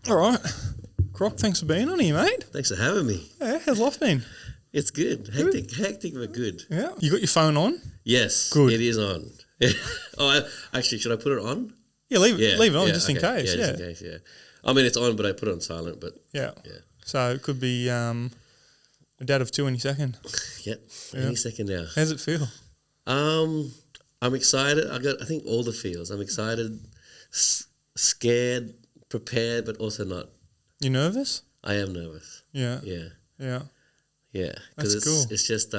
All right. Croc, thanks for being on here, mate. Thanks for having me. Yeah, how's life been? It's good. Hectic, but good. Yeah. You got your phone on? Yes, Good. it is on. Actually, should I put it on? Yeah, leave it on just in okay. case. Yeah, just in case, yeah. I mean, it's on, but I put it on silent, but Yeah. yeah. So it could be a dad of two any second. Yep, any second now. How's it feel? I'm excited. I think all the feels. I'm excited, scared, prepared, but also not. You nervous? I am nervous. Yeah. Yeah. Yeah. Yeah. That's cool. It's just,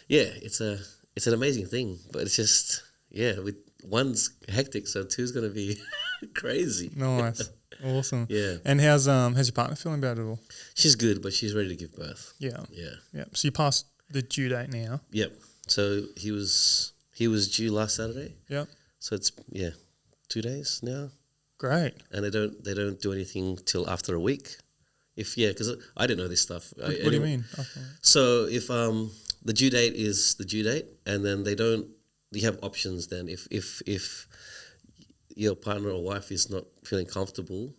it's an amazing thing, but it's just, with one's hectic, so two's going to be crazy. Nice. Awesome. Yeah. And how's your partner feeling about it all? She's good, but she's ready to give birth. Yeah. Yeah. Yeah. So you passed the due date now. Yep. So he was due last Saturday. Yep. So it's 2 days now. Great. And they don't do anything till after a week. Because I didn't know this stuff. What do you mean? So if the due date is the due date, and then you have options. Then if your partner or wife is not feeling comfortable,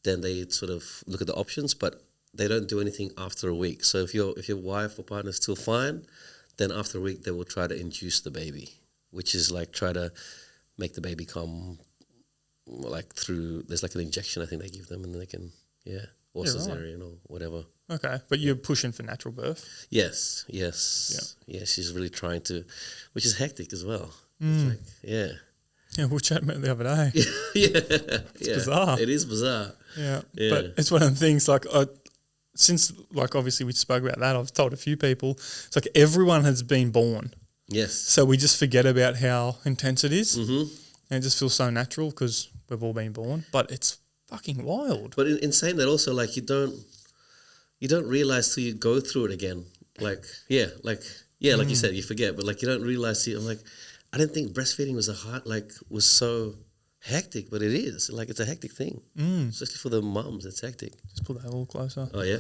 then they sort of look at the options, but they don't do anything after a week. So if your wife or partner is still fine, then after a week they will try to induce the baby, which is like try to make the baby come like through. There's like an injection I think they give them, and then they can or cesarean or whatever. Okay, but you're pushing for natural birth. Yes. Yeah, she's really trying to, which is hectic as well. It's like, Yeah, we were chatting about it the other day. It's bizarre. It is bizarre. Yeah, but it's one of the things like since like obviously we spoke about that, I've told a few people, it's like everyone has been born. Yes. So we just forget about how intense it is. Mm-hmm. And it just feels so natural because we've all been born, but it's fucking wild. But in saying that also, like you don't realize till you go through it again. Like you said, you forget, but like you don't realize. I'm like, I didn't think breastfeeding was so hectic, but it is. Like it's a hectic thing, especially for the mums. It's hectic. Just pull that a little closer. Oh yeah.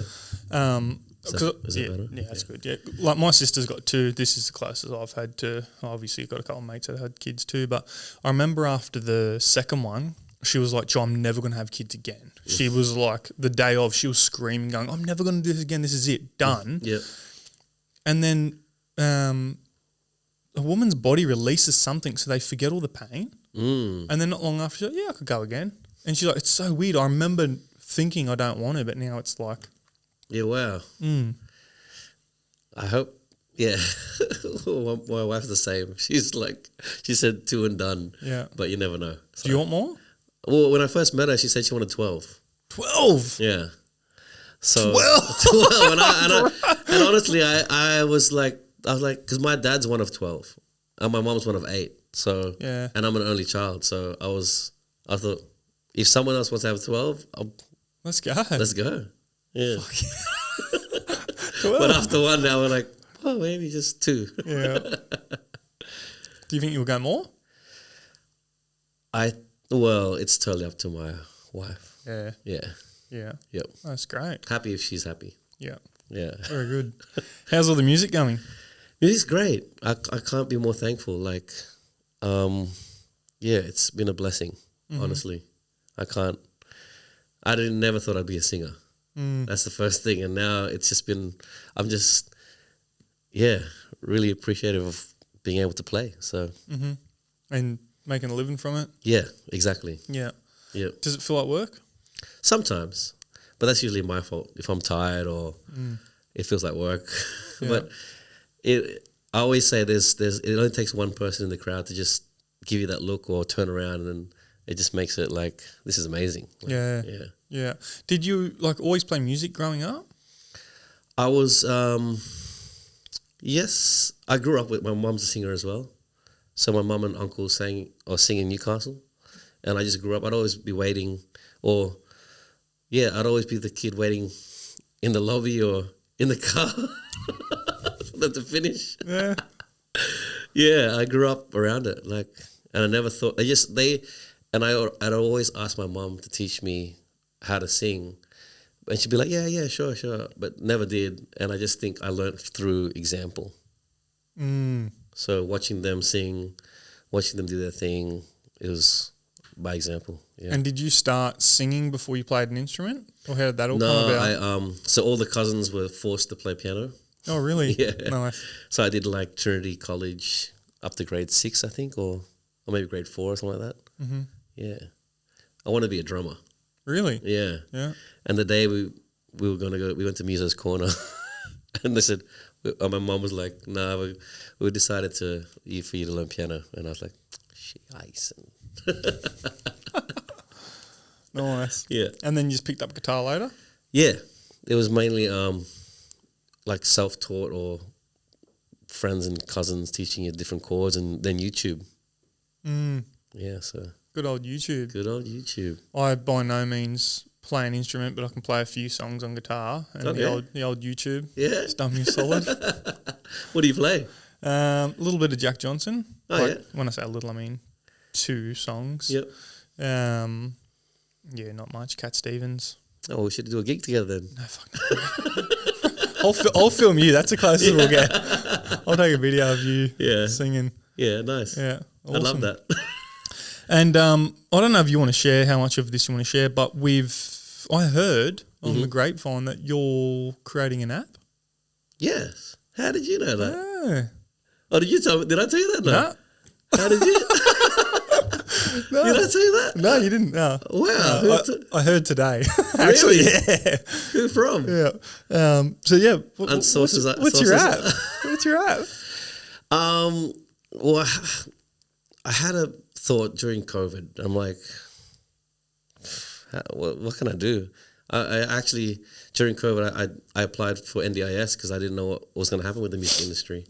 Is that better? Yeah, that's good. Yeah, like my sister's got two. This is the closest I've had to. Obviously, I've got a couple of mates that had kids too. But I remember after the second one, she was like, "Joe, I'm never going to have kids again." She was like, the day of, she was screaming, going, "I'm never going to do this again. This is it, done." Yeah. And then a woman's body releases something, so they forget all the pain. And then not long after, she's like, "Yeah, I could go again." And she's like, "It's so weird. I remember thinking I don't want to, but now it's like." Yeah, wow. I hope, my wife's the same. She's like, she said 2 and done. Yeah. But you never know. So. Do you want more? Well, when I first met her, she said she wanted 12. 12? Yeah. So 12? 12. And honestly, I was like, because my dad's one of 12 and my mom's one of 8. So, and I'm an only child. So I thought, if someone else wants to have 12, let's go. Let's go. Yeah. But after one now, we're like, oh, maybe just 2. Yeah. Do you think you'll go more? Well, it's totally up to my wife. Yeah. Yeah. Yeah. Yep. That's great. Happy if she's happy. Yeah. Yeah. Very good. How's all the music going? Music's great. I can't be more thankful. Like, it's been a blessing, honestly. I never thought I'd be a singer. That's the first thing. And now it's just been, I'm just, really appreciative of being able to play. So. And making a living from it? Yeah, exactly. Yeah. Yeah. Does it feel like work? Sometimes, but that's usually my fault. If I'm tired or it feels like work. Yeah. But I always say it only takes one person in the crowd to just give you that look or turn around, and then it just makes it like, this is amazing. Like, yeah. Did you like always play music growing up? I was, yes. I grew up with my mum's a singer as well. So my mum and uncle sing in Newcastle, and I just grew up. I'd always be waiting, I'd always be the kid waiting in the lobby or in the car for them to finish. Yeah. Yeah, I grew up around it, and I never thought I'd always ask my mum to teach me how to sing, and she'd be like, yeah, sure, but never did, and I just think I learned through example. So watching them sing, watching them do their thing, it was by example. Yeah. And did you start singing before you played an instrument, or how did that all come No, about? so all the cousins were forced to play piano. Oh, really? Yeah. Nice. So I did like Trinity College up to grade 6, I think, or maybe grade 4 or something like that. Mm-hmm. Yeah. I want to be a drummer. Really? Yeah. Yeah. And the day we went to Muso's Corner, and they said, my mom was like, "No, we decided for you to learn piano," and I was like, "Ice." Nice. Yeah. And then you just picked up guitar later? Yeah. It was mainly like self-taught or friends and cousins teaching you different chords, and then YouTube. Mm. Yeah, so Good old YouTube. good old YouTube. I by no means play an instrument, but I can play a few songs on guitar, and Okay. the old YouTube Yeah. has done me solid. What do you play? A little bit of Jack Johnson. Oh, yeah. When I say a little, I mean 2 songs. Yep. Yeah, not much. Cat Stevens. Oh, we should do a gig together then. No, fuck no. I'll film you. That's the closest we'll get. I'll take a video of you Yeah. singing. Yeah, nice. Yeah, awesome. I love that. And I don't know if you want to share how much of this you want to share, but I heard on the grapevine that you're creating an app. Yes. How did you know that? Yeah. Oh, did you tell me? Did I tell you that? No. No. How did you? No. Did I tell you that? No, you didn't. No. Wow. No, I heard today. Actually, Really? yeah. Who from? Yeah. So yeah. And sources. What's your app? What's your app? Well, I had a thought during COVID. I'm like, what can I do? I actually, during COVID, I applied for NDIS because I didn't know what was going to happen with the music industry.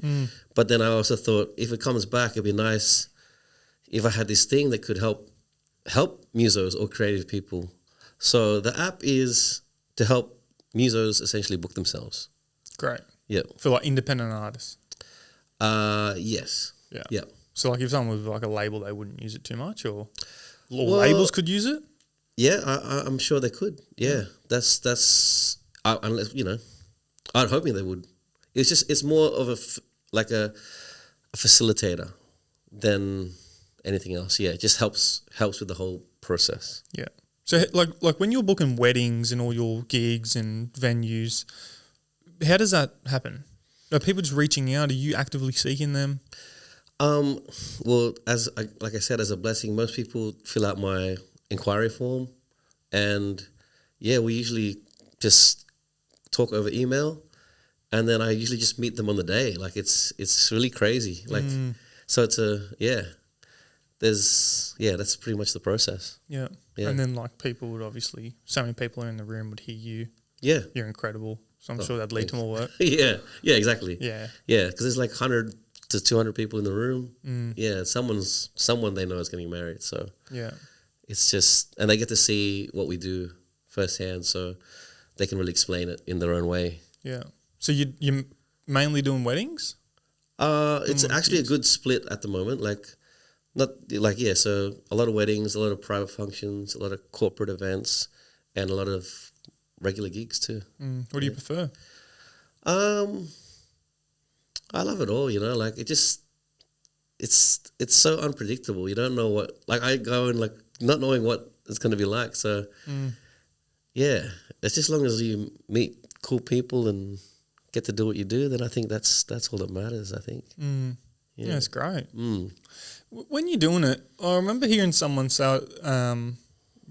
But then I also thought, if it comes back, it'd be nice if I had this thing that could help musos or creative people. So the app is to help musos essentially book themselves. Great. Yeah. For like independent artists. Yes. Yeah. Yeah. So like if someone was like a label, they wouldn't use it too much, or Well, labels could use it. Yeah, I'm sure they could. Yeah, that's unless I'm hoping they would. It's more of a facilitator than anything else. Yeah, it just helps with the whole process. Yeah. So like when you're booking weddings and all your gigs and venues, how does that happen? Are people just reaching out? Are you actively seeking them? Well, like I said, as a blessing, most people fill out my inquiry form, and yeah, we usually just talk over email, and then I usually just meet them on the day. Like it's really crazy. Like so it's that's pretty much the process. Yeah. Yeah. And then like people would obviously, so many people in the room would hear you. Yeah. You're incredible. So I'm sure that'd lead to more work. Yeah, exactly. Yeah. Yeah, because there's like 100 to 200 people in the room. Yeah, someone they know is getting married. So Yeah. it's just, and they get to see what we do firsthand, so they can really explain it in their own way. Yeah. So you're mainly doing weddings? It's actually a good split at the moment. So a lot of weddings, a lot of private functions, a lot of corporate events, and a lot of regular gigs too. What do you prefer? I love it all, like it's so unpredictable. You don't know what, like I go in like not knowing what it's going to be like. So yeah, it's just as long as you meet cool people and get to do what you do, then I think that's all that matters, I think. Yeah, it's great. When you're doing it, I remember hearing someone say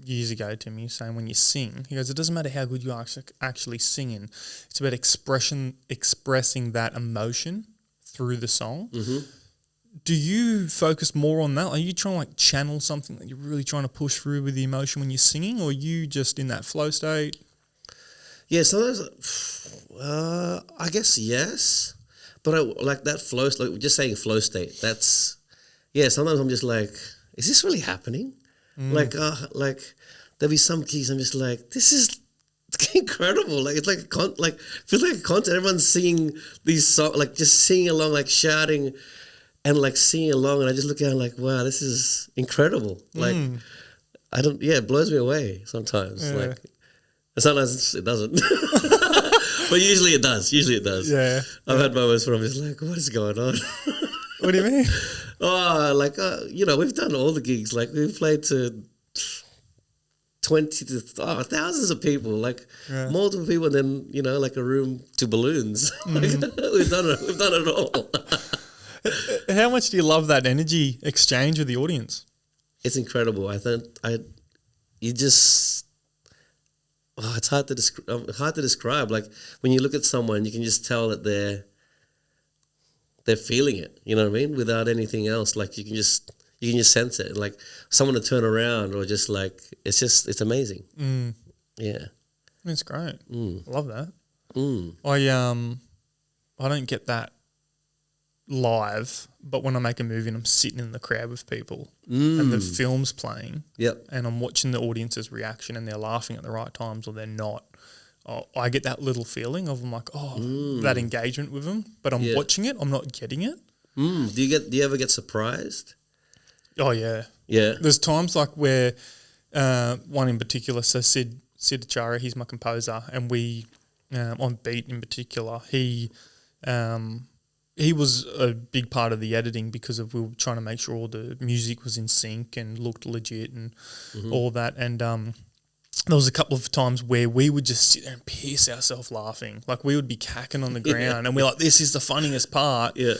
years ago to me saying when you sing, he goes, it doesn't matter how good you are actually singing. It's about expressing that emotion through the song. Do you focus more on that? Are you trying to like channel something that you're really trying to push through with the emotion when you're singing, or are you just in that flow state? Yeah, sometimes, I guess yes, but I like that flow, like just saying flow state. That's, yeah. Sometimes I'm just like, is this really happening? Like there'll be some keys I'm just like, this is incredible. Like it's like feels like a concert. Everyone's singing these songs, like just singing along, like shouting, and like singing along. And I just look at it like, wow, this is incredible. Like it blows me away sometimes. Yeah. Like. Sometimes it doesn't, but usually it does. Yeah, I've had moments where I'm just like, "What is going on?" What do you mean? We've done all the gigs. Like we've played to 20 to thousands of people, like multiple people, and then like a room to balloons. Like, we've done it all. How much do you love that energy exchange with the audience? It's incredible. I think it's hard to describe. Like when you look at someone, you can just tell that they're feeling it. You know what I mean? Without anything else, like you can just sense it. Like someone to turn around, or just like it's amazing. Yeah, it's great. I love that. I don't get that live, but when I make a movie and I'm sitting in the crowd with people and the film's playing, and I'm watching the audience's reaction and they're laughing at the right times or they're not, I get that little feeling of I'm like, that engagement with them, but I'm watching it, I'm not getting it. Do you ever get surprised? Oh yeah. There's times like where one in particular, so Sid Achara, he's my composer, and we on Beat in particular, he was a big part of the editing because we were trying to make sure all the music was in sync and looked legit and all that. And there was a couple of times where we would just sit there and piss ourselves laughing. Like we would be cacking on the ground and we're like, this is the funniest part. Yeah.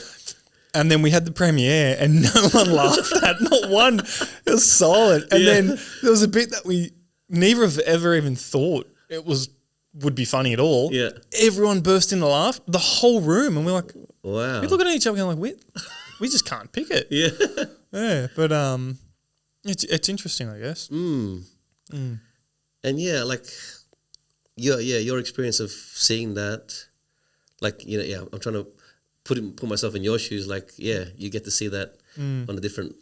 And then we had the premiere and no one laughed at, not one. It was silent. And then there was a bit that neither have ever even thought it would be funny at all. Yeah. Everyone burst into laugh, the whole room, and we're like, wow. We're looking at each other going like, we just can't pick it. Yeah. But it's interesting, I guess. And like your experience of seeing that, like I'm trying to put myself in your shoes. Like you get to see that on a different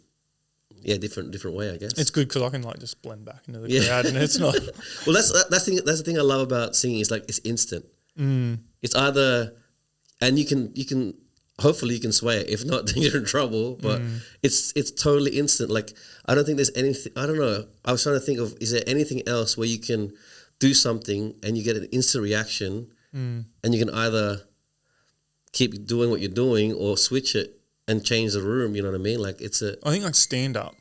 way, I guess. It's good because I can like just blend back into the crowd, and it's not. Well, that's the thing I love about singing. Is like it's instant. It's either, and you can hopefully you can sway it. If not, then you're in trouble. But it's totally instant. Like I don't think there's anything. I don't know. I was trying to think of, is there anything else where you can do something and you get an instant reaction, and you can either keep doing what you're doing or switch it and change the room, you know what I mean? Like I think like stand up.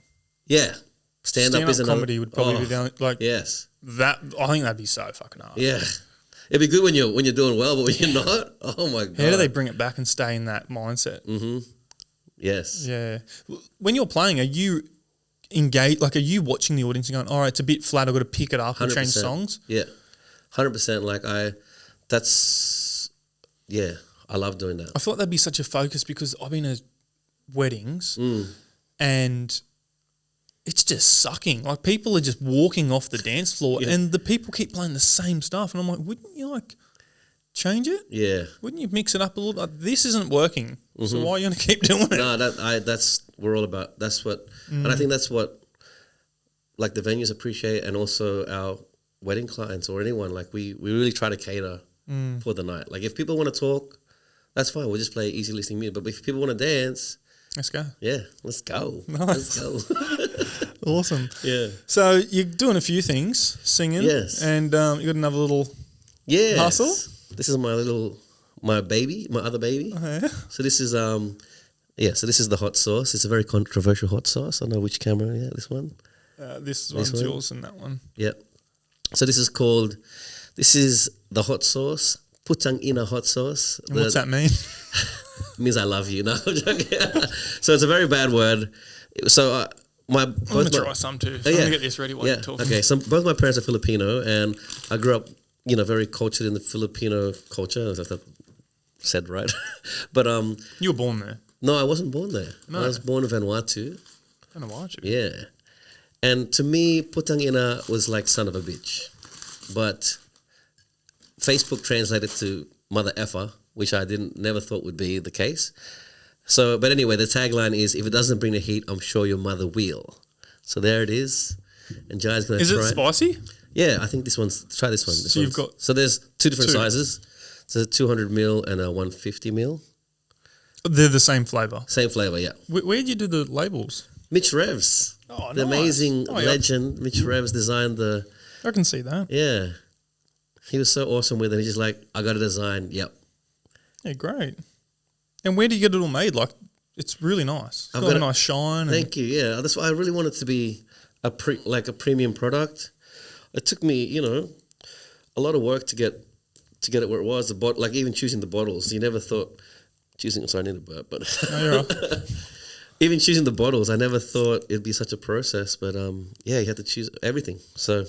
Yeah. Stand up is comedy would probably be the only, like yes. That I think that'd be so fucking hard. Yeah. It'd be good when you're doing well, but when you're not, oh my God. How do they bring it back and stay in that mindset? Yes. Yeah. When you're playing, are you engaged? Like, are you watching the audience and going, all right, it's a bit flat, I've got to pick it up and change songs? Yeah. 100%. Like I love doing that. I feel like that'd be such a focus because I've been at weddings and it's just sucking. Like people are just walking off the dance floor and the people keep playing the same stuff. And I'm like, wouldn't you like change it? Yeah. Wouldn't you mix it up a little bit? This isn't working. So why are you going to keep doing it? No, that's we're all about. That's what, and I think that's what like the venues appreciate, and also our wedding clients or anyone. Like we really try to cater for the night. Like if people want to talk, that's fine. We'll just play easy listening music. But if people want to dance, let's go. Yeah, let's go. Nice. Let's go. Awesome. Yeah. So you're doing a few things, singing. Yes. And you got another little hustle. This is my baby, my other baby. Okay. So this is so this is the hot sauce. It's a very controversial hot sauce. I know which camera. Yeah, this one. This one's yours and that one. Yep. So this is the hot sauce. Putang ina hot sauce. And what's that mean? Means I love you. No, I'm joking. So it's a very bad word. So I'm gonna try some too. So I'm gonna get this ready while you're talking. Okay. So both my parents are Filipino, and I grew up, very cultured in the Filipino culture. If that said right, but you were born there. No, I wasn't born there. No. I was born in Vanuatu. Vanuatu. Yeah, and to me, putang ina was like son of a bitch, but Facebook translated to mother effer, which I never thought would be the case. So, but anyway, the tagline is, if it doesn't bring the heat, I'm sure your mother will. So there it is. And Jye's going to try it. Is it spicy? Yeah, I think try this one. So there's two different sizes. So 200 mil and a 150 mil. They're the same flavour? Same flavour, yeah. Where'd you do the labels? Mitch Revs. Oh, the amazing legend, Mitch Revs designed the... I can see that. Yeah. He was so awesome with it. He's just like, I got a design. Yep. Yeah, great. And where do you get it all made? Like, it's really nice. It's got a nice shine. Thank you. Yeah, that's why I really want it to be a premium product. it took me, a lot of work to get it where it was. Like even choosing the bottles, you never thought sorry, I need a burp, but No, you're right. even choosing the bottles, I never thought it'd be such a process. But you had to choose everything. So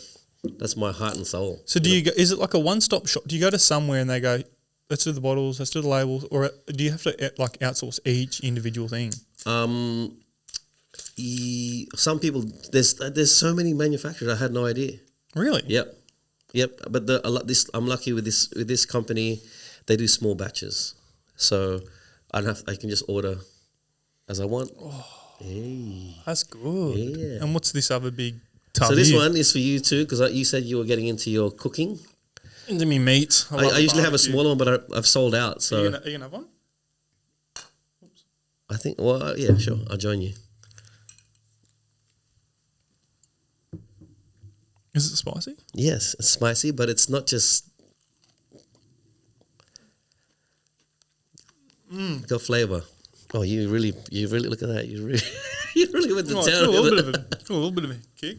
that's my heart and soul. So is it like a one-stop shop? Do you go to somewhere and they go, let's do the bottles, let's do the labels, or do you have to like outsource each individual thing? Some people, there's so many manufacturers. I had no idea. Really? Yep. But I'm lucky with this company. They do small batches, so I can just order as I want. Oh, hey, that's good. Yeah. And what's this other big tub? So this one is for you too, because you said you were getting into your cooking. Into me meat. I usually have a smaller one, but I've sold out. So are you gonna have one? Oops. I think. Well, yeah, sure. I'll join you. Is it spicy? Yes, it's spicy, but it's not just. Got flavor. Oh, you really look at that. You really went to town. It's a little bit of a kick.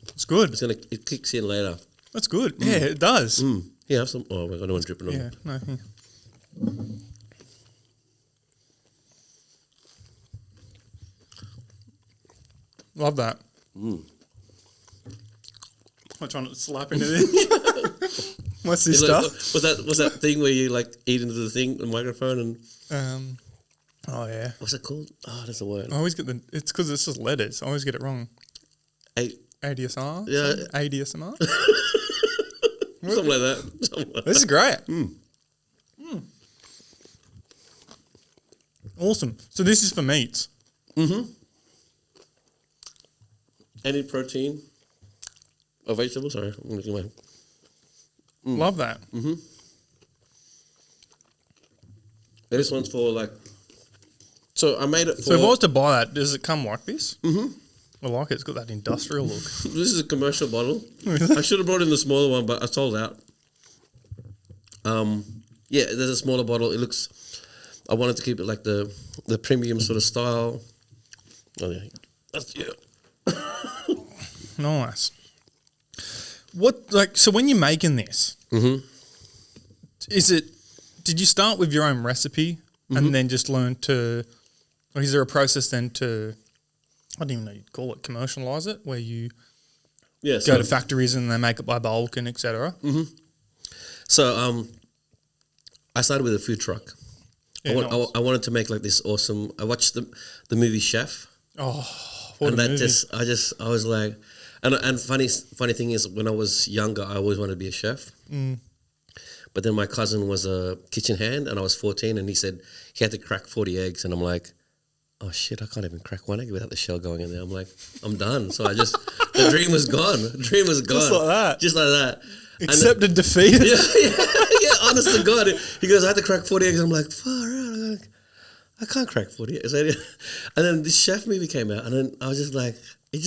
It's good. It kicks in later. That's good. Yeah, it does. Yeah, have some. Oh, I don't want to drip it on. Yeah, no. Yeah. Love that. I'm trying not to slap into this. What's this stuff? Was that thing where you like eat into the thing, the microphone, and oh yeah. What's it called? Oh, that's a word. I always get it's because it's just letters. I always get it wrong. ADSR? Yeah. ADSMR? Something like that. This is great. Awesome. So this is for meats. Mm-hmm. Any protein or vegetable? Sorry. Love that. Mm-hmm. This one's for like... So I made it for... So if I was to buy that, does it come like this? Mm-hmm. I like it. It's got that industrial look. This is a commercial bottle. I should have brought in the smaller one, but I sold out. Yeah, there's a smaller bottle. It looks... I wanted to keep it like the premium sort of style. Oh, yeah. Nice. So when you're making this, did you start with your own recipe and then just learn to, or is there a process then to, I don't even know you'd call it, commercialize it, where you go to factories and they make it by bulk and et cetera? Mm-hmm. So I started with a food truck. Yeah, I wanted to make like this awesome, I watched the movie Chef. Oh, what and a movie. I was like, and funny thing is, when I was younger, I always wanted to be a chef. But then my cousin was a kitchen hand, and I was 14, and he said he had to crack 40 eggs, and I'm like, oh shit, I can't even crack one egg without the shell going in there. I'm like, I'm done. So the dream was gone. The dream was gone. Just like that. Accepted defeat. Yeah, honest to God. He goes, I had to crack 40 eggs. I'm like, far out. I'm like, I can't crack 40 eggs. And then this Chef movie came out, and then I was just like, I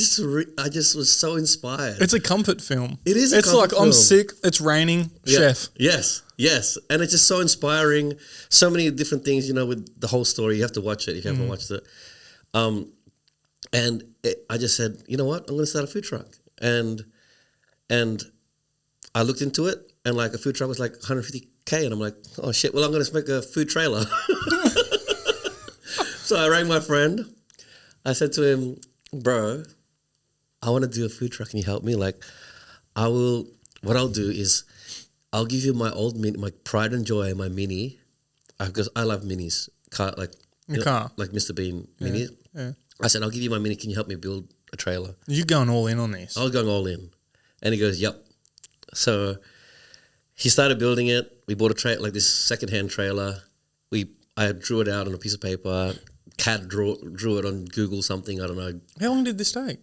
just was so inspired. It's a comfort film. It is. It's like film. I'm sick. It's raining. Yeah. Chef. Yes, and it's just so inspiring. So many different things, with the whole story. You have to watch it if you haven't watched it. I just said, you know what? I'm going to start a food truck, and I looked into it, and like a food truck was like 150K, and I'm like, oh shit. Well, I'm going to make a food trailer. So I rang my friend. I said to him, bro, I want to do a food truck. Can you help me? Like, what I'll do is I'll give you my old Mini, my pride and joy, my Mini, because I love Minis, like Mr. Bean Minis. Yeah. I said, I'll give you my Mini. Can you help me build a trailer? You're going all in on this. I was going all in. And he goes, yep. So he started building it. We bought like this secondhand trailer. I drew it out on a piece of paper. CAD drew it on Google something. I don't know. How long did this take?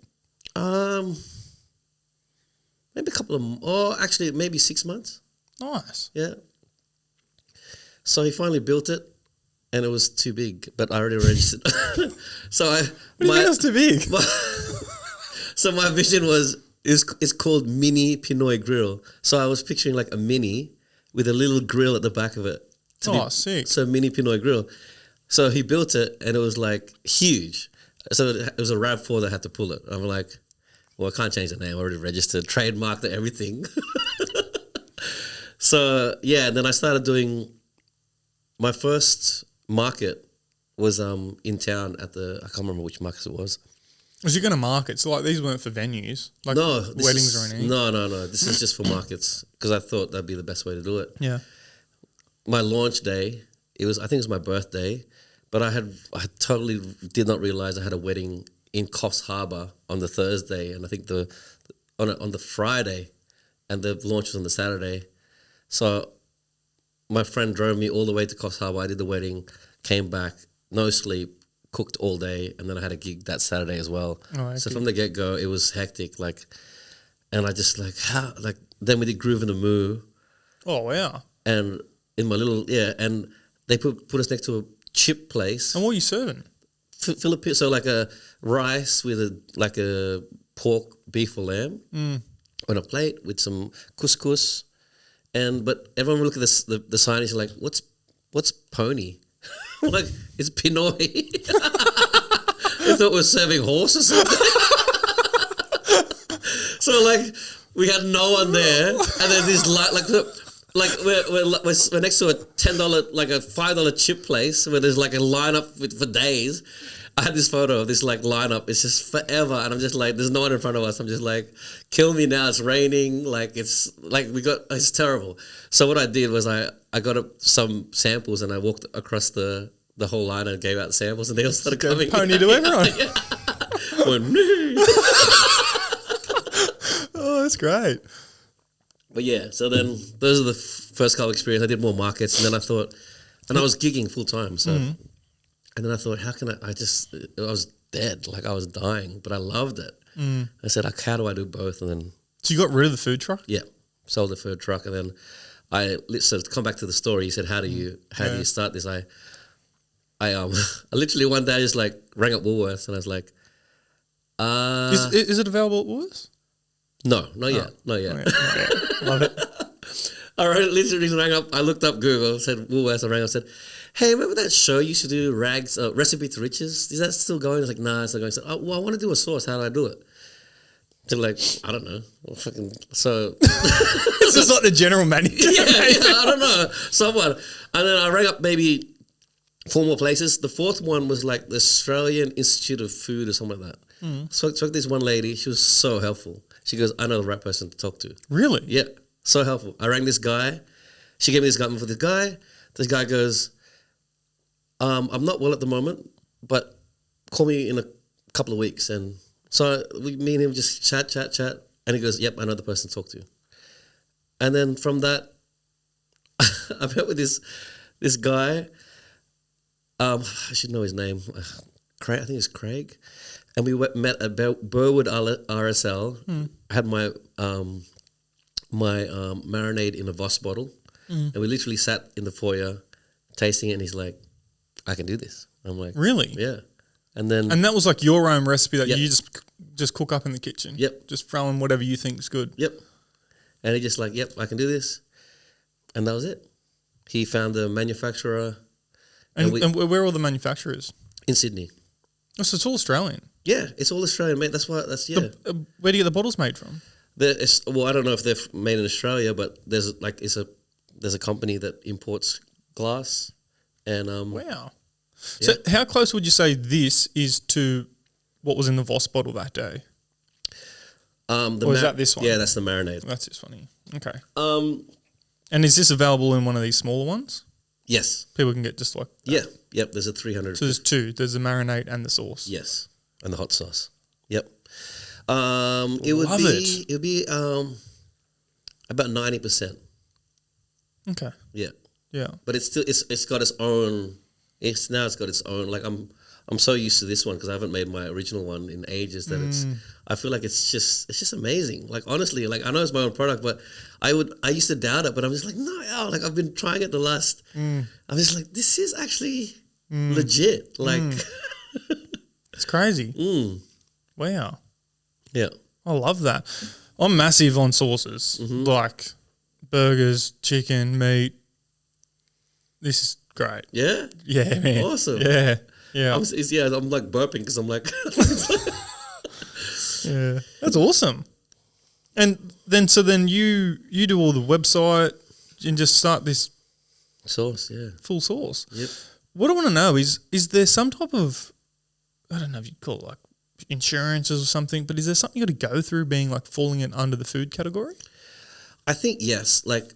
Maybe maybe 6 months. Nice. Yeah. So he finally built it, and it was too big, but I already registered. What do you mean it was too big? So my vision it's called Mini Pinoy Grill. So I was picturing like a mini with a little grill at the back of it. Sick. So Mini Pinoy Grill. So he built it, and it was like huge. So it was a RAV4 that had to pull it. I'm like, well, I can't change the name. I already registered, trademarked it, everything. So, yeah, and then I started doing my first market was in town at I can't remember which market it was. Was you going to market? So like these weren't for venues, like weddings or anything? No. This is just for markets because I thought that'd be the best way to do it. Yeah. My launch day, I think it was my birthday, but I totally did not realize I had a wedding in Coffs Harbour on the Thursday, and I think on the Friday, and the launch was on the Saturday. So my friend drove me all the way to Coffs Harbour. I did the wedding, came back, no sleep, cooked all day, and then I had a gig that Saturday as well. So from the get-go, it was hectic. And I just then we did Groove in the Moo. Oh, wow. And in my and they put us next to a chip place. And what are you serving? Filipino, so like a rice with a pork, beef or lamb on a plate with some couscous. But everyone would look at the signage like, what's pony? Like, it's Pinoy. They thought we were serving horse or something. So like, we had no one there, and then this we're next to a $10 like a $5 chip place where there's like a lineup for days. I had this photo of this like lineup. It's just forever, and I'm just like, there's no one in front of us. I'm just like, kill me now. It's raining. Like it's terrible. So what I did was I got some samples and I walked across the whole line and gave out samples, and they all started coming. Pony to everyone. Oh, that's great. But yeah, so then those are the first couple of experiences. I did more markets, and then I thought, and I was gigging full time, so. And then I thought, how can I was dead, like I was dying, but I loved it. I said, like, how do I do both? And then... So you got rid of the food truck? Yeah, sold the food truck. And then so to come back to the story, you said, how do you start this? I literally one day I just like rang up Woolworths and I was like... Is it available at Woolworths? No, not yet. Not yet. Love it. I literally rang up, I looked up Google, said Woolworths, I rang up, said... Hey, remember that show you used to do, Rags, Recipe to Riches? Is that still going? I was like, nah, it's not going. I said, I want to do a sauce. How do I do it? They're like, I don't know. So... This is like the general manager. Yeah, I don't know. Someone. And then I rang up maybe 4 more places. The 4th one was like the Australian Institute of Food or something like that. So I spoke to this one lady. She was so helpful. She goes, I know the right person to talk to. Really? Yeah, so helpful. I rang this guy. She gave me this guy for this guy. This guy goes... I'm not well at the moment, but call me in a couple of weeks. And so me and him just chat. And he goes, yep, I know the person to talk to. And then from that, I met with this guy. I should know his name. Craig, I think it's Craig. And we met at Burwood RSL. I had my marinade in a Voss bottle. And we literally sat in the foyer tasting it, and he's like, I can do this. I'm like, really? Yeah. And that was like your own recipe that you just cook up in the kitchen. Yep. Just throw in whatever you think is good. Yep. And he just like, yep, I can do this. And that was it. He found a manufacturer. And where are all the manufacturers? In Sydney. Oh, so it's all Australian? Yeah, it's all Australian made. That's where do you get the bottles made from? I don't know if they're made in Australia, but there's a company that imports glass. And wow. So how close would you say this is to what was in the Voss bottle that day? Or is that this one? Yeah, that's the marinade. That's this one. Okay. And is this available in one of these smaller ones? Yes. People can get just like that. Yeah. Yep. There's a 300. So there's 2. There's the marinade and the sauce. Yes, and the hot sauce. Yep. It would be about 90%. Okay. Yeah. Yeah. But it's got its own. It's got its own. Like I'm so used to this one because I haven't made my original one in ages that I feel like it's just amazing. Like honestly, like I know it's my own product, but I used to doubt it, but I'm just like like I've been trying it the last. I'm just like this is actually legit. Like it's crazy. Wow. Yeah. I love that. I'm massive on sauces, like burgers, chicken, meat. This is great. Yeah? Yeah, man. Awesome. Yeah. Yeah. I'm like burping because I'm like, yeah, that's awesome. And then you do all the website and just start this sauce, yeah, full sauce. yep. What I want to know is there some type of, I don't know if you'd call it like insurances or something, but is there something you got to go through being like falling in under the food category? I think yes. Like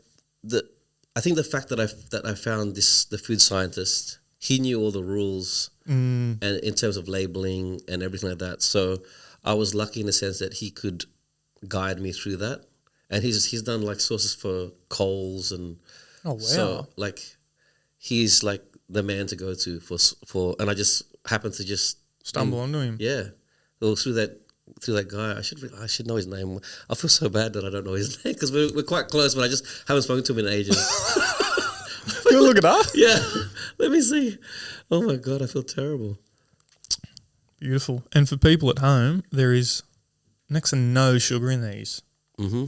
I think the fact that I found the food scientist, he knew all the rules and in terms of labeling and everything like that. So I was lucky in the sense that he could guide me through that, and he's done like sauces for Coles and so like he's like the man to go to for and I just happened to just stumble onto him. Yeah, well, through that guy. I should know his name. I feel so bad that I don't know his name because we're quite close, but I just haven't spoken to him in ages. You look it up. Yeah, let me see. Oh my god, I feel terrible. Beautiful. And for people at home, there is next to no sugar in these. Mm-hmm.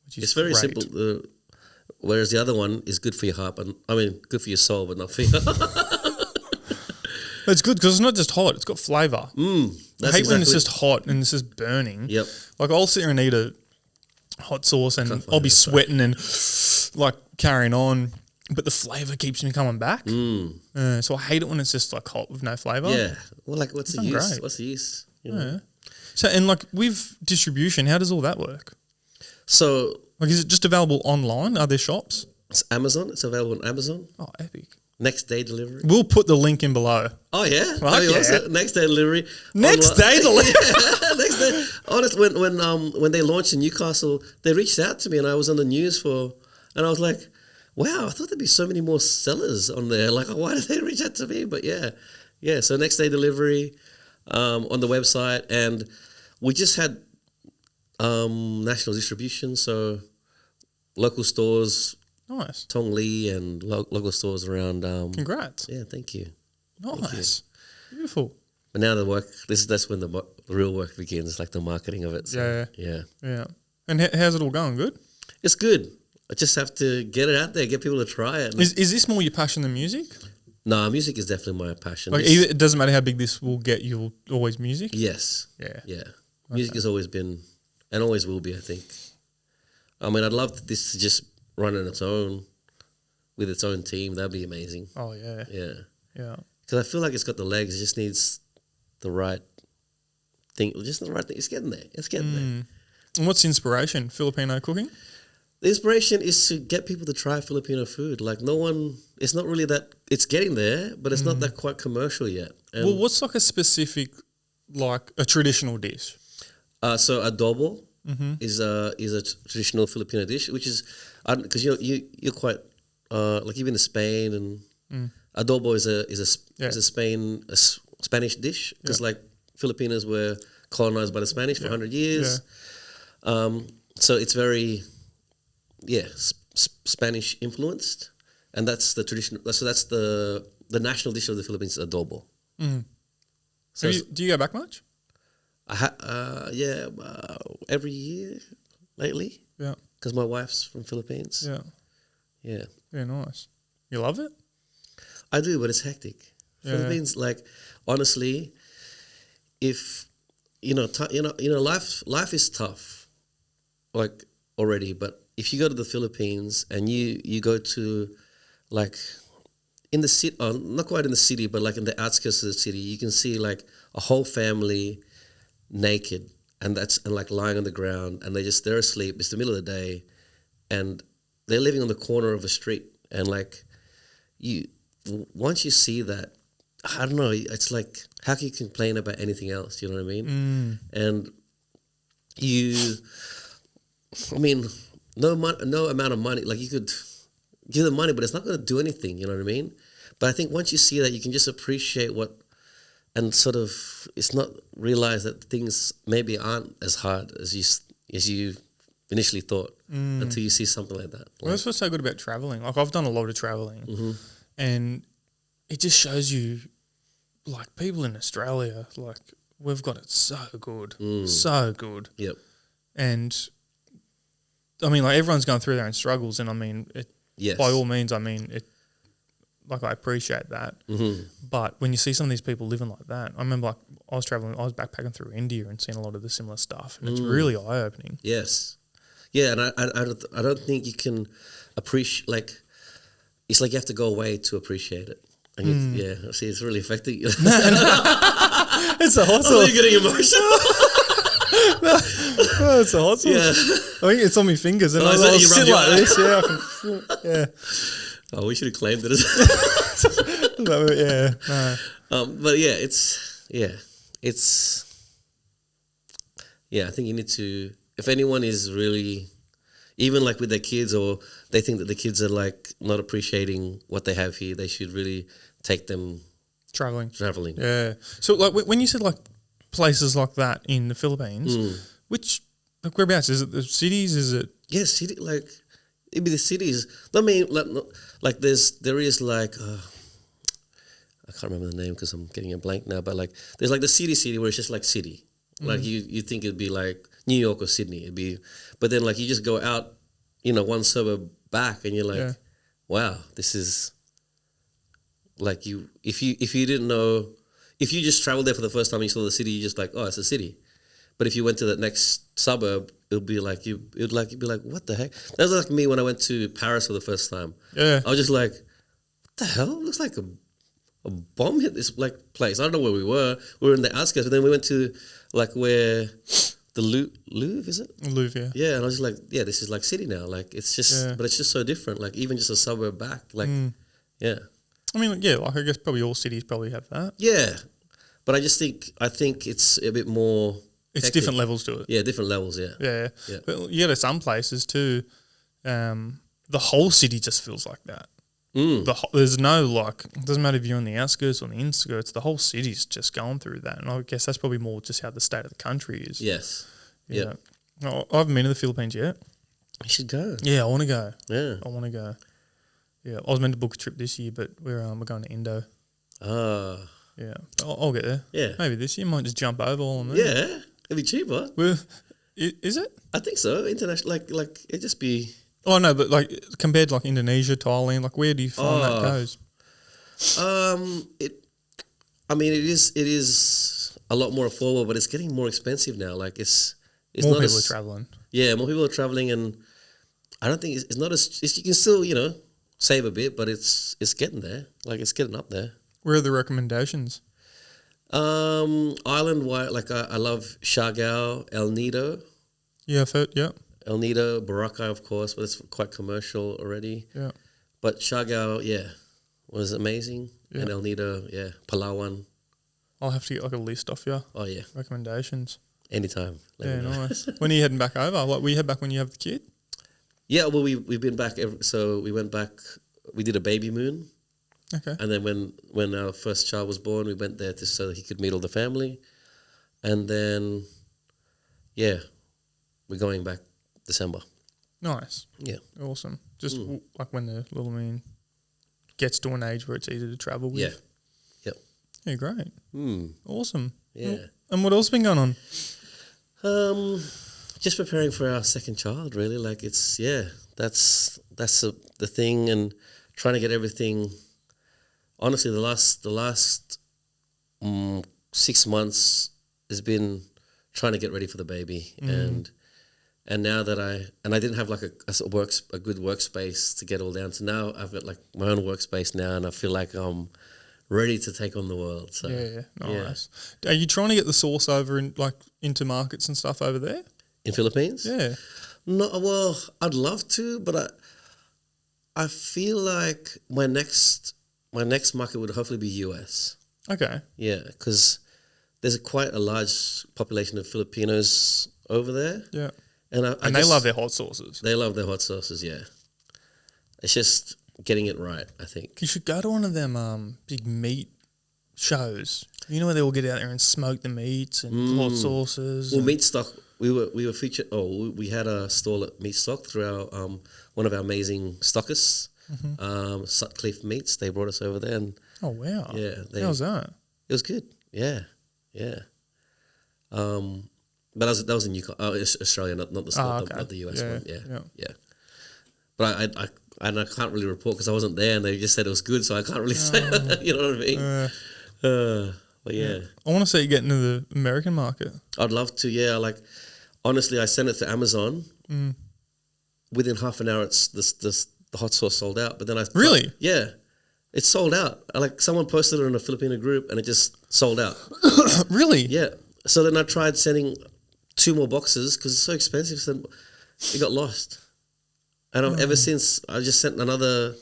Which is it's very great. simple. Whereas the other one is good for your heart, but good for your soul, but not for your It's good because it's not just hot; it's got flavour. I hate when it's just hot and it's just burning. Yep. Like I'll sit there and eat a hot sauce and I'll be sweating and like carrying on, but the flavour keeps me coming back. So I hate it when it's just like hot with no flavour. Yeah. Well, like what's the use? Great. What's the use? You Yeah. know? So and like with distribution, how does all that work? So like, is it just available online? Are there shops? It's Amazon. It's available on Amazon. Oh, epic. Next day delivery. We'll put the link in below. Oh yeah, Right, next day delivery. Next day delivery. Next day. Honest, when they launched in Newcastle, they reached out to me and I was on the news and I was like, wow, I thought there'd be so many more sellers on there. Like, why did they reach out to me? But yeah. So next day delivery on the website, and we just had national distribution, so local stores. Nice. Tong Li and local stores around. Congrats. Yeah, thank you. Nice. Thank you. Beautiful. But now the work, that's when the real work begins, like the marketing of it. So, yeah. And how's it all going? Good? It's good. I just have to get it out there, get people to try it. Is this more your passion than music? No, music is definitely my passion. Like it doesn't matter how big this will get, you'll always music? Yes. Yeah. Yeah. Music has always been and always will be, I think. I mean, I'd love this to just run on its own with its own team. That'd be amazing. Oh, yeah. Yeah. Yeah. Because I feel like it's got the legs. It just needs the right thing. Just the right thing. It's getting there. It's getting there. And what's the inspiration? Filipino cooking? The inspiration is to get people to try Filipino food. Like it's not really that, it's getting there, but it's not that quite commercial yet. And well, what's like a specific, like a traditional dish? So adobo is a traditional Filipino dish, which is, because you're quite, like you've been to Spain, and adobo is a Spanish dish, because like Filipinos were colonized by the Spanish for 100 years. Yeah. So it's very, Spanish influenced, and that's the traditional. So that's the national dish of the Philippines, adobo. So do you go back much? Every year lately. Yeah. Because my wife's from Philippines. Yeah. Yeah. Yeah, nice. You love it? I do, but it's hectic. Yeah. Philippines, like, honestly, if life is tough, like already. But if you go to the Philippines and you go to, like, in the city, not quite in the city, but like in the outskirts of the city, you can see like a whole family naked and like lying on the ground, and they're asleep. It's the middle of the day, and they're living on the corner of a street, and like once you see that, I don't know, it's like, how can you complain about anything else? You know what I mean? And no amount of money, like you could give them money, but it's not going to do anything. You know what I mean? But I think once you see that, you can just appreciate and sort of, it's not realize that things maybe aren't as hard as you initially thought until you see something like that. Well, that's what's so good about traveling. Like, I've done a lot of traveling, and it just shows you, like, people in Australia, like, we've got it so good, so good. Yep. And I mean, like, everyone's going through their own struggles, and I mean, yes. by all means, I mean, like I appreciate that. Mm-hmm. But when you see some of these people living like that, I remember like I was backpacking through India and seeing a lot of the similar stuff, and it's really eye opening. Yes. Yeah, and I don't think you can appreciate, like, it's like you have to go away to appreciate it. And yeah, see, it's really affecting you. It's a hot sauce. You're getting emotional. Oh, it's a hot sauce. Yeah. I think it's on my fingers, and I'll you sit rub your like eye? this. Yeah, I can feel it. Yeah. Oh, we should have claimed it. Yeah. No. But yeah, I think you need to, if anyone is really, even like with their kids, or they think that the kids are like not appreciating what they have here, they should really take them Traveling. Yeah. So like when you said like places like that in the Philippines, which like whereabouts is it? The cities? Is it? Yes, city, like it'd be the cities. I mean, like there is like I can't remember the name because I'm getting a blank now. But like there's like the city where it's just like city. Like you think it'd be like New York or Sydney. It'd be, but then like you just go out, one suburb back, and you're like, wow, this is like if you didn't know, if you just traveled there for the first time and you saw the city, you're just like, oh, it's a city. But if you went to the next suburb, it'd be like you'd be like, what the heck? That was like me when I went to Paris for the first time. Yeah, I was just like, what the hell? It looks like a bomb hit this like place. I don't know where we were. We were in the outskirts, but then we went to like where the Louvre, is it? Louvre, yeah. Yeah, and I was just like, yeah, this is like city now. Like it's just, but it's just so different. Like even just a suburb back, like, yeah. I mean, yeah, like I guess probably all cities probably have that. Yeah, but I think it's a bit more. It's hectic. different levels to it. Yeah, different levels. Yeah. Yeah. But you go to some places too. The whole city just feels like that. There's no like, it doesn't matter if you're on the outskirts or on the inskirts, the whole city's just going through that. And I guess that's probably more just how the state of the country is. Yes. Yeah. No, I haven't been to the Philippines yet. You should go. Yeah, I want to go. Yeah. I want to go. Yeah, I was meant to book a trip this year, but we're going to Indo. Ah. Yeah. I'll get there. Yeah. Maybe this year. Might just jump over while I'm there. Yeah. It'd be cheaper. Is it? I think so. International, like it'd just be. Oh no, but like compared to like Indonesia, Thailand, like where do you find that goes? It is a lot more affordable, but it's getting more expensive now. Like it's more not people are traveling. Yeah, more people are traveling, and I don't think it's not as you can still save a bit, but it's getting there. Like it's getting up there. Where are the recommendations? Island-wide, like I love Siargao, El Nido. Yeah, I've heard, yeah. El Nido, Boracay, of course, but it's quite commercial already. Yeah. But Siargao, was amazing. Yeah. And El Nido, Palawan. I'll have to get like a list off you. Oh, yeah. Recommendations. Anytime. Nice. When are you heading back over? Like, will you head back when you have the kid? Yeah, well, we've been back. So we went back, we did a baby moon. Okay. And then when our first child was born, we went there so that he could meet all the family. And then, we're going back December. Nice. Yeah. Awesome. Just like when the little man gets to an age where it's easy to travel with. Yeah. Yep. Yeah, great. Awesome. Yeah. And what else been going on? Just preparing for our second child, really. Like it's, that's the thing, and trying to get everything. Honestly, the last 6 months has been trying to get ready for the baby, and now that I didn't have like a good workspace to get all down to. Now I've got like my own workspace now, and I feel like I'm ready to take on the world. So nice. Are you trying to get the sauce over into markets and stuff over there in Philippines? Yeah. No, well, I'd love to, but I feel like my next market would hopefully be US. Okay. Yeah, because there's quite a large population of Filipinos over there. Yeah. And they love their hot sauces. They love their hot sauces, yeah. It's just getting it right, I think. You should go to one of them big meat shows. You know where they all get out there and smoke the meats and hot sauces. Well, Meat Stock, we were featured. Oh, we had a stall at Meat Stock through our one of our amazing stockists, Sutcliffe Meats. They brought us over there, and oh wow, yeah, how was that? It was good. Yeah. But that was in Newcastle, Australia, not the not the US one. Yeah. But and I can't really report because I wasn't there, and they just said it was good, so I can't really say. You know what I mean? But yeah, I want to see you get into the American market. I'd love to. Yeah, like honestly, I sent it to Amazon. Within half an hour, the hot sauce sold out. But then Really? Yeah, it's sold out. Someone posted it in a Filipino group, and it just sold out. Really? Yeah. So then I tried sending 2 more boxes because it's so expensive. So it got lost. And ever since, I just sent another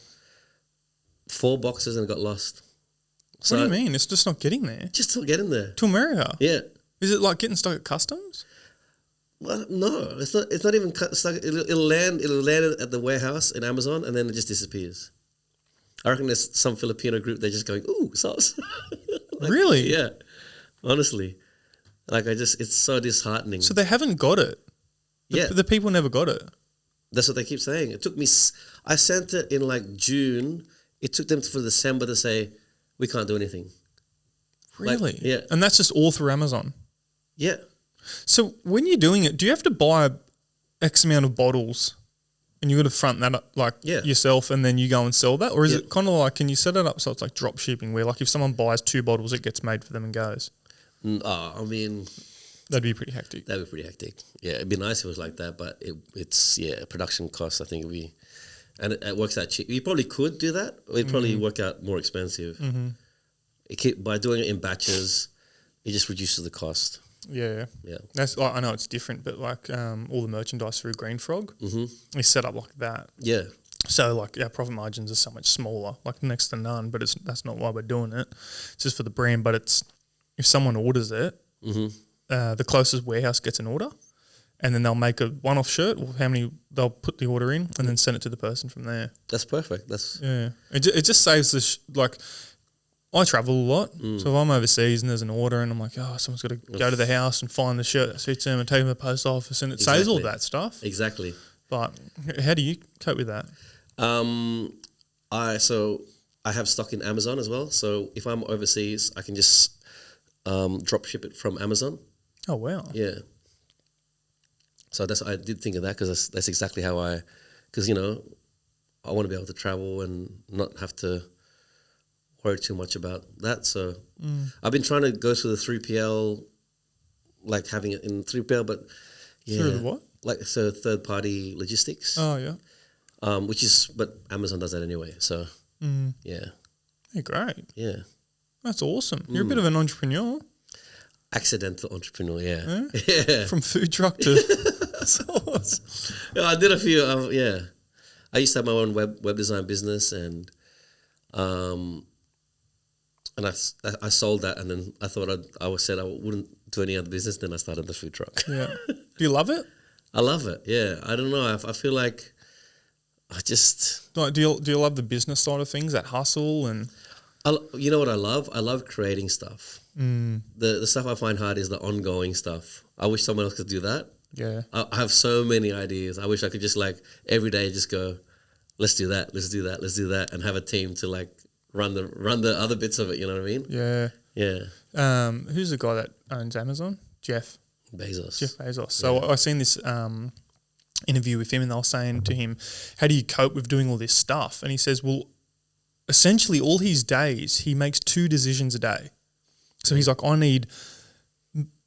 4 boxes and it got lost. So what do you mean? It's just not getting there? Just not getting there. To America? Yeah. Is it like getting stuck at customs? Well, no, it's not. It's not even stuck. It'll land. It'll land at the warehouse in Amazon, and then it just disappears. I reckon there's some Filipino group. They're just going, "Ooh, sauce." Really? Yeah. Honestly, it's so disheartening. So they haven't got it. The people never got it. That's what they keep saying. It took me. I sent it in like June. It took them for December to say we can't do anything. Really? Yeah. And that's just all through Amazon. Yeah. So when you're doing it, do you have to buy X amount of bottles and you got to front that up yourself and then you go and sell that? Or is it kind of like, can you set it up so it's like drop shipping where like if someone buys 2 bottles, it gets made for them and goes? I mean... That'd be pretty hectic. That'd be pretty hectic. Yeah, it'd be nice if it was like that, but it's production costs, I think, and it works out cheap. You probably could do that, or it'd probably work out more expensive. By doing it in batches, it just reduces the cost. Yeah. That's I know it's different, but like all the merchandise through Green Frog is set up like that. Yeah. So like our profit margins are so much smaller, like next to none. But that's not why we're doing it. It's just for the brand. But it's if someone orders it, the closest warehouse gets an order, and then they'll make a one-off shirt. Or how many they'll put the order in, and then send it to the person from there. That's perfect. It just saves this like. I travel a lot, so if I'm overseas and there's an order and I'm like, someone's got to go to the house and find the shirt that suits them and take them to the post office, and it saves all that stuff. Exactly. But how do you cope with that? I have stock in Amazon as well. So if I'm overseas, I can just drop ship it from Amazon. Oh wow! Yeah. So I did think of that because that's exactly how I want to be able to travel and not have to worry too much about that. So I've been trying to go to the 3PL, like having it in 3PL, but Through what? Like so third party logistics. Oh yeah. But Amazon does that anyway. So yeah. Hey, great. Yeah. That's awesome. You're a bit of an entrepreneur. Accidental entrepreneur, yeah. From food truck to sauce. Yeah, I did a few. I used to have my own web design business, and I sold that, and then I thought I wouldn't do any other business. Then I started the food truck. Yeah. Do you love it? I love it. Yeah. I don't know. I feel like I just. Like, do you love the business side of things, that hustle and? You know what I love? I love creating stuff. The stuff I find hard is the ongoing stuff. I wish someone else could do that. Yeah. I have so many ideas. I wish I could just like every day just go, let's do that, let's do that, let's do that, and have a team to like run the other bits of it. You know what I mean? Yeah. Yeah. Who's the guy that owns Amazon? Jeff Bezos. So I seen this interview with him, and they were saying to him, "How do you cope with doing all this stuff?" And he says, "Well, essentially all his days he makes 2 decisions a day. So he's like, I need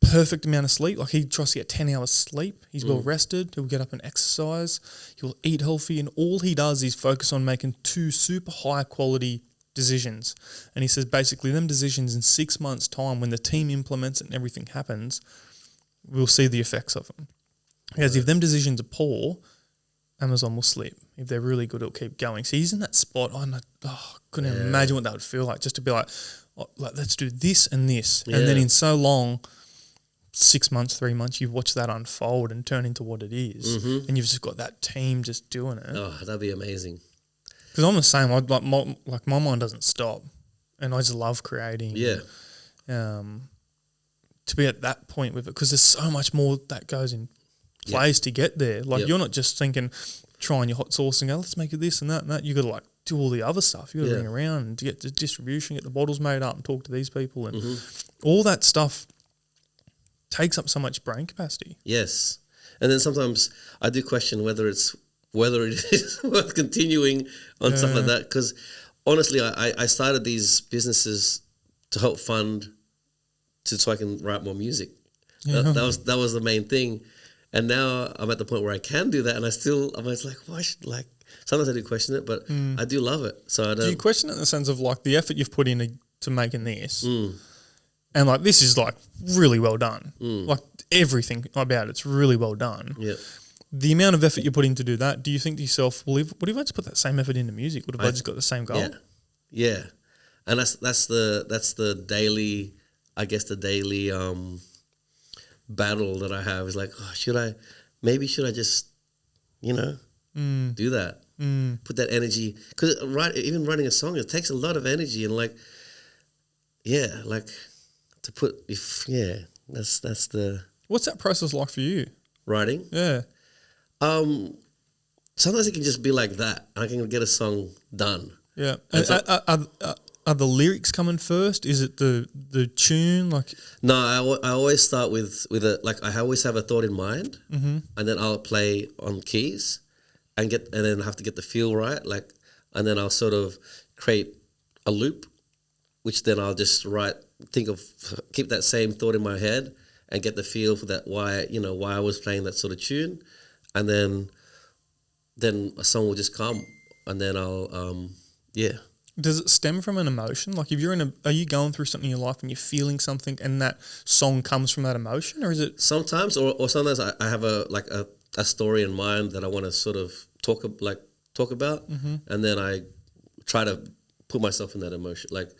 perfect amount of sleep. Like he tries to get 10 hours sleep. He's well rested. He'll get up and exercise. He'll eat healthy, and all he does is focus on making 2 super high quality decisions. And he says basically them decisions in 6 months' time, when the team implements it and everything happens, we'll see the effects of them. Because if them decisions are poor, Amazon will sleep. If they're really good, it'll keep going. So he's in that spot. I couldn't imagine what that would feel like, just to be like, let's do this and this. Yeah. And then in so long, 6 months, 3 months, you've watched that unfold and turn into what it is. And you've just got that team just doing it. Oh, that'd be amazing. Because I'm the same. My mind doesn't stop. And I just love creating. Yeah. To be at that point with it, because there's so much more that goes in place to get there. Like you're not just thinking, trying your hot sauce and go, let's make it this and that and that. You got to like do all the other stuff. You got to ring around and get the distribution, get the bottles made up, and talk to these people, and all that stuff takes up so much brain capacity. Yes, and then sometimes I do question whether it's whether it is worth continuing on stuff like that. Because honestly, I started these businesses to help fund so I can write more music. That was the main thing. And now I'm at the point where I can do that, and I'm just like, why should, like, sometimes I do question it, but I do love it. So I don't. Do you question it in the sense of like the effort you've put in to making this, and like this is like really well done, like everything about it's really well done. Yeah. The amount of effort you put in to do that, do you think to yourself, well, what if I just put that same effort into music? What if I just got the same goal? Yeah. And that's the daily, I guess the daily battle that I have is like, oh, should I just, do that, put that energy, because even writing a song, it takes a lot of energy, and like, to put, that's the. What's that process like for you? Writing? Yeah. Sometimes it can just be like that. I can get a song done. Yeah. Are the lyrics coming first? Is it the tune? Like, no, I always start with I always have a thought in mind, and then I'll play on keys, and then have to get the feel right. Like, and then I'll sort of create a loop, which then I'll just keep that same thought in my head and get the feel for that why I was playing that sort of tune, and then a song will just come, and then I'll Does it stem from an emotion? Like, if are you going through something in your life and you're feeling something, and that song comes from that emotion, or is it sometimes, or sometimes I have a story in mind that I want to sort of talk about, and then I try to put myself in that emotion, like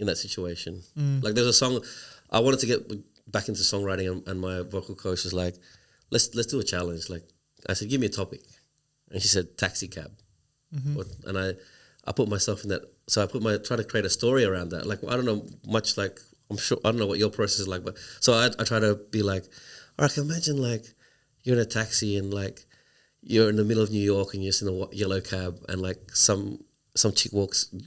in that situation. Like, there's a song I wanted to get back into songwriting, and my vocal coach was like, let's do a challenge. Like, I said, give me a topic, and she said taxi cab, and I put myself in that. So I try to create a story around that. Like, I don't know much, like, I'm sure, I don't know what your process is like, but so I try to be like, all right, imagine like you're in a taxi and like you're in the middle of New York and you're just in a yellow cab, and like some chick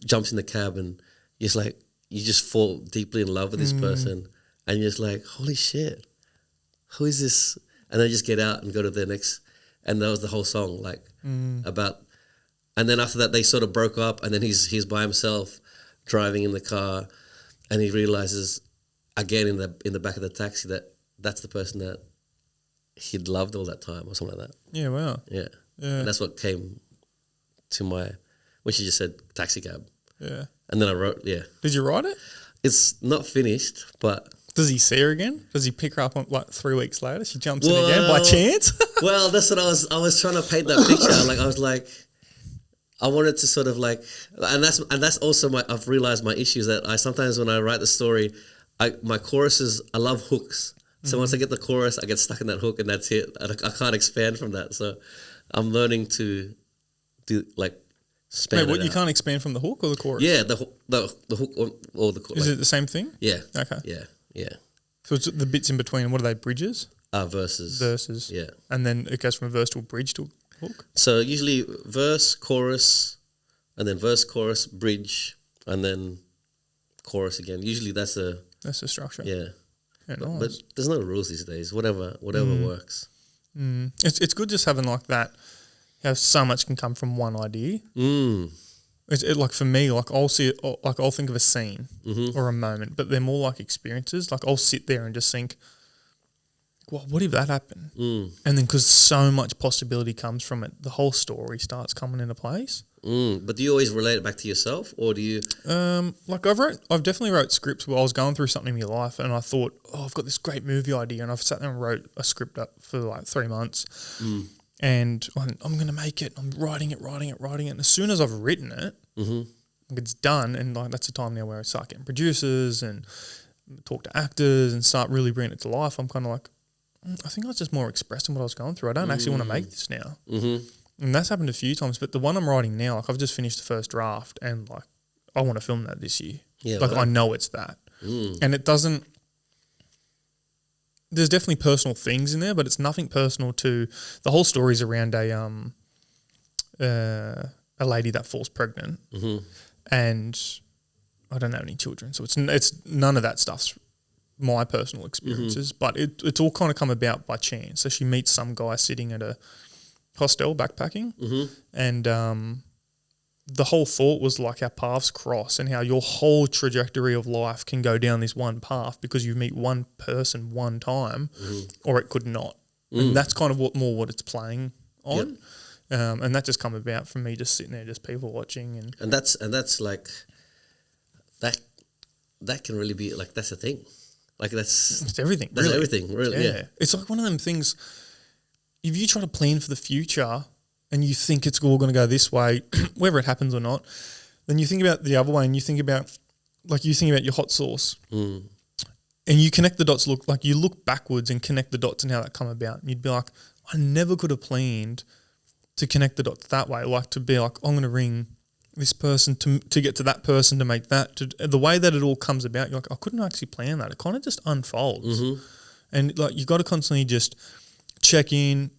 jumps in the cab, and you're just like, you just fall deeply in love with this person, and you're just like, holy shit, who is this? And then just get out and go to the next, and that was the whole song, like about. And then after that, they sort of broke up, and then he's by himself, driving in the car, and he realizes again in the back of the taxi that that's the person that he'd loved all that time, or something like that. Yeah, wow. Yeah. And that's what came to when she just said taxi cab. Yeah. And then I wrote, Did you write it? It's not finished, but. Does he see her again? Does he pick her up on like 3 weeks later? She jumps in again by chance? Well, that's what I was trying to paint that picture. Like, I was like, I wanted to sort of like, and that's also I've realized my issue is that I sometimes when I write the story, my choruses, I love hooks. So once I get the chorus, I get stuck in that hook, and that's it. I can't expand from that. So I'm learning to do like expand. Wait, what, you can't expand from the hook or the chorus? Yeah, the hook or the chorus. Is it the same thing? Yeah. Okay. Yeah. So it's the bits in between. What are they? Bridges? Verses. Verses. Yeah. And then it goes from a verse to a bridge to a hook? So usually verse, chorus, and then verse, chorus, bridge, and then chorus again. Usually that's the structure. Yeah. Nice. But there's no rules these days. Whatever works. It's good just having like that. How so much can come from one idea. It's like for me, like I'll see it, like I'll think of a scene or a moment, but they're more like experiences. Like I'll sit there and just think, well, what if that happened? And then because so much possibility comes from it, the whole story starts coming into place. But do you always relate it back to yourself, or do you? Like I've definitely wrote scripts where I was going through something in my life, and I thought, oh, I've got this great movie idea, and I've sat there and wrote a script up for like 3 months, and I'm going to make it. I'm writing it, and as soon as I've written it, like it's done, and like that's the time now where I start getting producers and talk to actors and start really bringing it to life. I'm kind of like, I think I was just more expressing what I was going through. I don't actually want to make this now. And that's happened a few times, but the one I'm writing now, like I've just finished the first draft, and like I want to film that this year. Yeah, like I know it's that. And it doesn't, there's definitely personal things in there, but it's nothing personal to, the whole story's around a lady that falls pregnant and I don't have any children. So it's none of that stuff's my personal experiences, but it's all kind of come about by chance. So she meets some guy sitting at a hostel backpacking, Mm-hmm. and the whole thought was like our paths cross and how your whole trajectory of life can go down this one path because you meet one person one time, or it could not. And that's kind of what it's playing on. And that just come about from me just sitting there, just people watching, and that's like that can really be like that's a thing, like it's everything. That's really. everything, really. Yeah. It's like one of them things. If you try to plan for the future and you think it's all going to go this way, whether it happens or not, then you think about the other way and you think about your hot sauce. And you connect the dots, you look backwards and connect the dots and how that come about. And you'd be like, I never could have planned to connect the dots that way. Like to be like, I'm going to ring this person to get to that person to make that. The way that it all comes about, you're like, I couldn't actually plan that. It kind of just unfolds. And like you got to constantly just check in,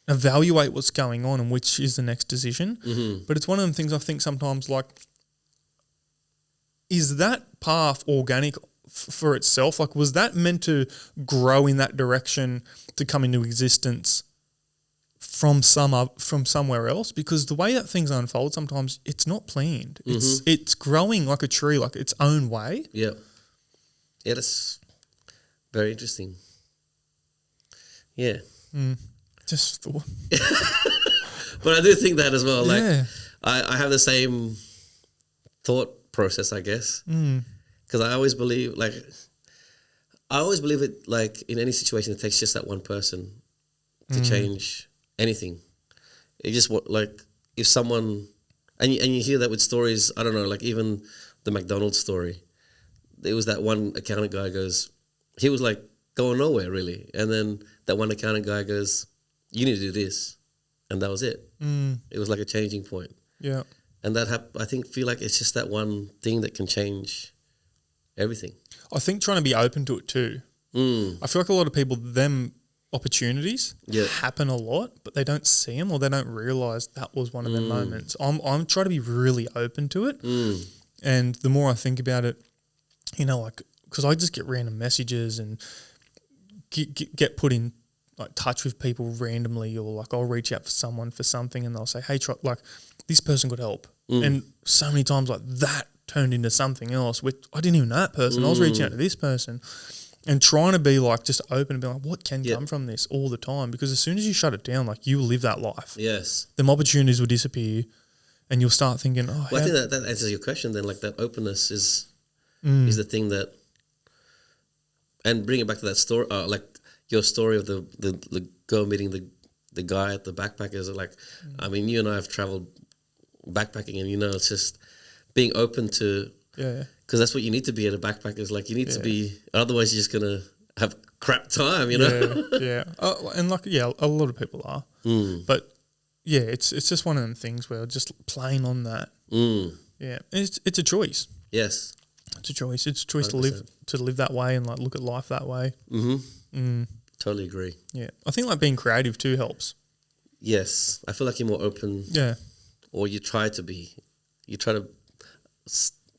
evaluate what's going on and which is the next decision. But it's one of them things I think sometimes like, is that path organic for itself? Like, was that meant to grow in that direction to come into existence from somewhere else? Because the way that things unfold, sometimes it's not planned. It's growing like a tree, like its own way. Yeah, that's very interesting. Yeah, just thought. But I do think that as well. Like, Yeah. I have the same thought process, I guess. Because I always believe it, like, in any situation, it takes just that one person to change anything. It just, like, if someone, and you hear that with stories, I don't know, like even the McDonald's story. There was that one accountant guy goes, he was like going nowhere really. And then that one accountant guy goes, you need to do this. And that was it. It was like a changing point. Yeah. And that I feel like it's just that one thing that can change everything. I think trying to be open to it too. I feel like a lot of people, them opportunities happen a lot, but they don't see them or they don't realise that was one of their moments. I'm trying to be really open to it. And the more I think about it, you know, like, because I just get random messages and get put in like touch with people randomly, or like I'll reach out for someone for something and they'll say, hey, like this person could help. And so many times like that turned into something else, which I didn't even know that person. I was reaching out to this person and trying to be like just open and be like, what can come from this all the time? Because as soon as you shut it down, like you will live that life. Yes. Them opportunities will disappear and you'll start thinking, oh, well, I think that answers your question then. Like that openness is the thing that, and bring it back to that story, like your story of the girl meeting the guy at the backpackers. Like, I mean, you and I have traveled backpacking, and you know, it's just being open to, because that's what you need to be at a backpackers. Like, you need to be, otherwise you're just gonna have crap time, you know. And like a lot of people are, but yeah, it's just one of them things where just playing on that. Yeah, it's a choice. Yes, it's a choice. It's a choice 100%. to live that way and like look at life that way. Totally agree. Yeah, I think like being creative too helps. Yes, I feel like you're more open. Yeah, or you try to be. You try to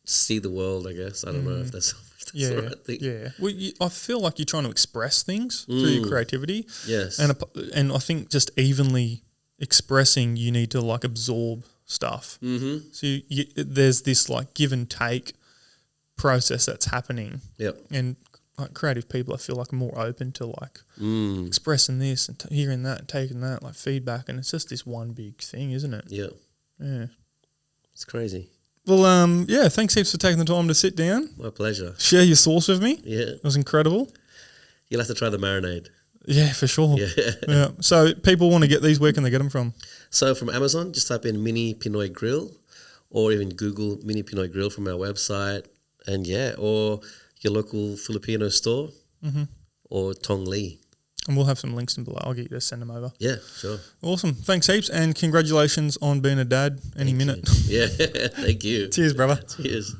see the world, I guess. I don't know if that's the right thing. Yeah. Well, I feel like you're trying to express things through your creativity. Yes. And I think just evenly expressing, you need to like absorb stuff. So there's this like give and take process that's happening. Yep. And like creative people, I feel like are more open to like expressing this and hearing that and taking that like feedback. And it's just this one big thing, isn't it? Yeah. Yeah. It's crazy. Well, thanks heaps for taking the time to sit down. My pleasure. Share your sauce with me. Yeah. It was incredible. You'll have to try the marinade. Yeah, for sure. Yeah. So people want to get these, where can they get them from? So from Amazon, just type in Mini Pinoy Grill, or even Google Mini Pinoy Grill from our website. And or your local Filipino store or Tong Li. And we'll have some links in below. I'll get you to send them over. Yeah, sure. Awesome. Thanks heaps, and congratulations on being a dad any minute. Yeah, thank you. Cheers, brother. Cheers.